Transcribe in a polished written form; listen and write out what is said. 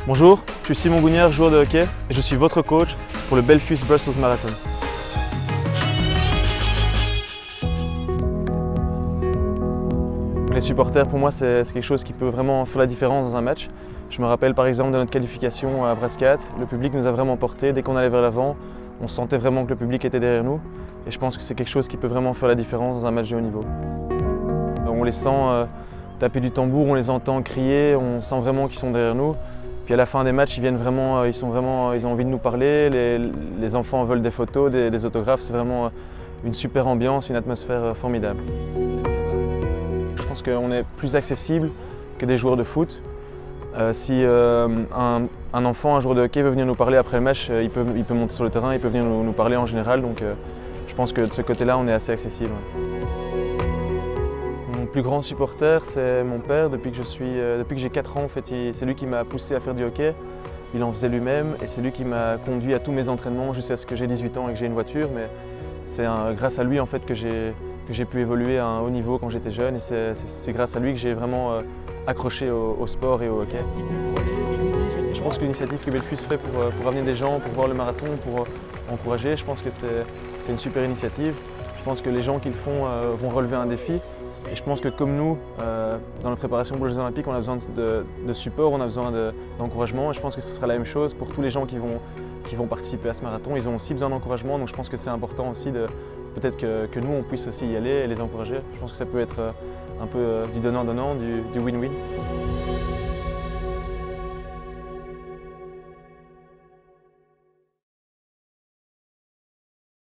Bonjour, je suis Simon Gougnard, joueur de hockey et je suis votre coach pour le Belfus Brussels Marathon. Les supporters, pour moi, c'est quelque chose qui peut vraiment faire la différence dans un match. Je me rappelle par exemple de notre qualification à Brascat, le public nous a vraiment porté. Dès qu'on allait vers l'avant, on sentait vraiment que le public était derrière nous. Et je pense que c'est quelque chose qui peut vraiment faire la différence dans un match de haut niveau. On les sent taper du tambour, on les entend crier, on sent vraiment qu'ils sont derrière nous. Puis à la fin des matchs, ils viennent vraiment, ils ont envie de nous parler. Les enfants veulent des photos, des autographes. C'est vraiment une super ambiance, une atmosphère formidable. Je pense qu'on est plus accessible que des joueurs de foot. Si un enfant, un joueur de hockey veut venir nous parler après le match, il peut monter sur le terrain, il peut venir nous parler en général. Donc je pense que de ce côté-là, on est assez accessible. Mon plus grand supporter, c'est mon père. Depuis que j'ai 4 ans, en fait, c'est lui qui m'a poussé à faire du hockey. Il en faisait lui-même et c'est lui qui m'a conduit à tous mes entraînements jusqu'à ce que j'ai 18 ans et que j'ai une voiture. Mais c'est grâce à lui en fait, que j'ai pu évoluer à un haut niveau quand j'étais jeune et c'est grâce à lui que j'ai vraiment accroché au sport et au hockey. Je pense que l'initiative que Belfus fait pour amener des gens, pour voir le marathon, pour encourager, je pense que c'est une super initiative. Je pense que les gens qui le font vont relever un défi. Et je pense que comme nous, dans la préparation pour les Jeux Olympiques, on a besoin de support, on a besoin d'encouragement. Et je pense que ce sera la même chose pour tous les gens qui vont participer à ce marathon. Ils ont aussi besoin d'encouragement, donc je pense que c'est important aussi peut-être que nous, on puisse aussi y aller et les encourager. Je pense que ça peut être un peu du donnant-donnant, du win-win.